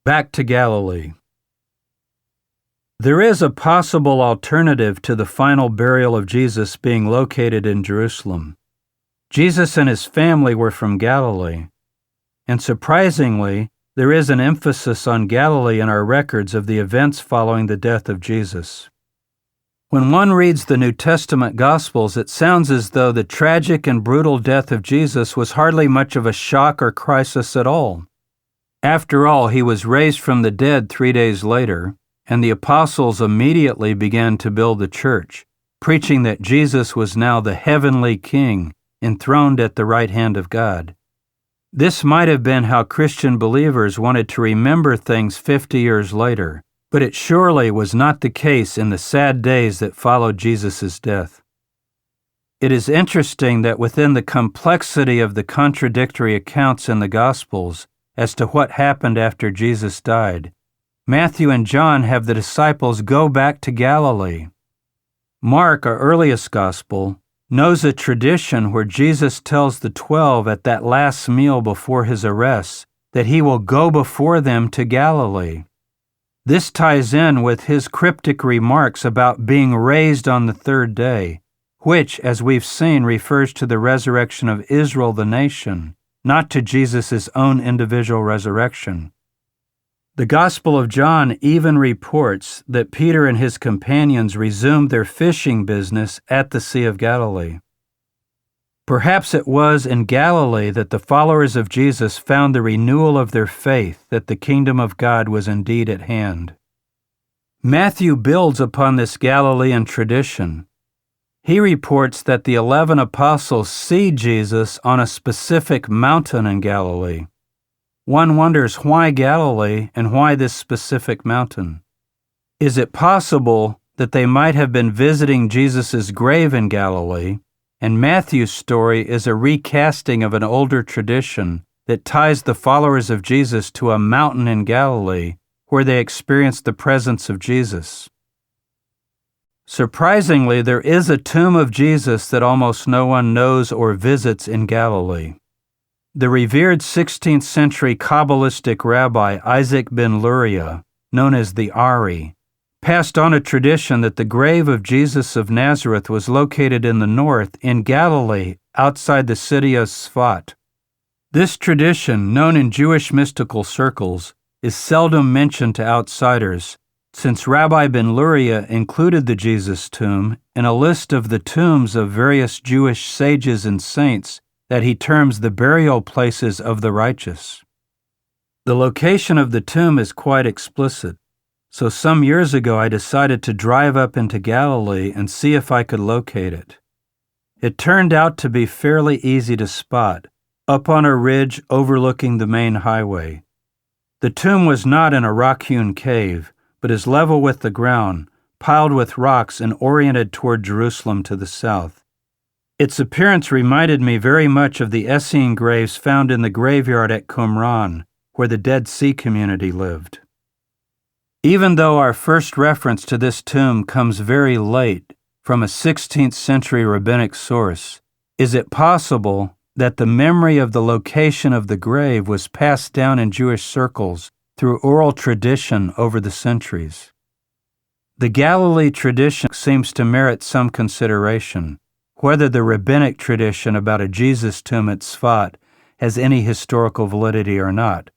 Back to Galilee. There is a possible alternative to the final burial of Jesus being located in Jerusalem. Jesus and his family were from Galilee, and surprisingly, there is an emphasis on Galilee in our records of the events following the death of Jesus. When one reads the New Testament Gospels, it sounds as though the tragic and brutal death of Jesus was hardly much of a shock or crisis at all. After all, he was raised from the dead 3 days later, and the apostles immediately began to build the church, preaching that Jesus was now the heavenly King, enthroned at the right hand of God. This might have been how Christian believers wanted to remember things 50 years later, but it surely was not the case in the sad days that followed Jesus' death. It is interesting that within the complexity of the contradictory accounts in the Gospels as to what happened after Jesus died, Matthew and John have the disciples go back to Galilee. Mark, our earliest gospel, knows a tradition where Jesus tells the 12 at that last meal before his arrest that he will go before them to Galilee. This ties in with his cryptic remarks about being raised on the third day, which, as we've seen, refers to the resurrection of Israel the nation, not to Jesus' own individual resurrection. The Gospel of John even reports that Peter and his companions resumed their fishing business at the Sea of Galilee. Perhaps it was in Galilee that the followers of Jesus found the renewal of their faith that the kingdom of God was indeed at hand. Matthew builds upon this Galilean tradition. He reports that the 11 apostles see Jesus on a specific mountain in Galilee. One wonders why Galilee and why this specific mountain. Is it possible that they might have been visiting Jesus' grave in Galilee, and Matthew's story is a recasting of an older tradition that ties the followers of Jesus to a mountain in Galilee where they experienced the presence of Jesus? Surprisingly, there is a tomb of Jesus that almost no one knows or visits in Galilee. The revered 16th century Kabbalistic rabbi Isaac ben Luria, known as the Ari, passed on a tradition that the grave of Jesus of Nazareth was located in the north in Galilee outside the city of Tsfat. This tradition, known in Jewish mystical circles, is seldom mentioned to outsiders, since Rabbi ben Luria included the Jesus tomb in a list of the tombs of various Jewish sages and saints that he terms the burial places of the righteous. The location of the tomb is quite explicit, so some years ago I decided to drive up into Galilee and see if I could locate it. It turned out to be fairly easy to spot, up on a ridge overlooking the main highway. The tomb was not in a rock-hewn cave, but is level with the ground, piled with rocks and oriented toward Jerusalem to the south. Its appearance reminded me very much of the Essene graves found in the graveyard at Qumran, where the Dead Sea community lived. Even though our first reference to this tomb comes very late from a 16th century rabbinic source, is it possible that the memory of the location of the grave was passed down in Jewish circles through oral tradition over the centuries? The Galilee tradition seems to merit some consideration, whether the rabbinic tradition about a Jesus tomb at Tsfat has any historical validity or not.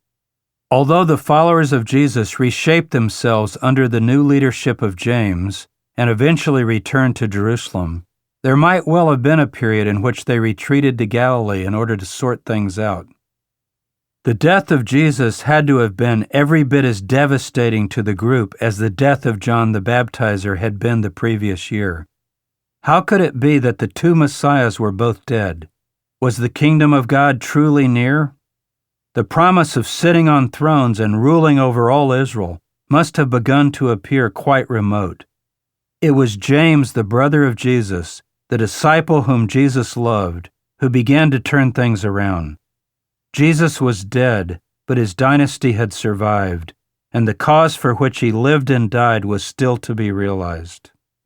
Although the followers of Jesus reshaped themselves under the new leadership of James and eventually returned to Jerusalem, there might well have been a period in which they retreated to Galilee in order to sort things out. The death of Jesus had to have been every bit as devastating to the group as the death of John the Baptizer had been the previous year. How could it be that the two Messiahs were both dead? Was the kingdom of God truly near? The promise of sitting on thrones and ruling over all Israel must have begun to appear quite remote. It was James, the brother of Jesus, the disciple whom Jesus loved, who began to turn things around. Jesus was dead, but his dynasty had survived, and the cause for which he lived and died was still to be realized.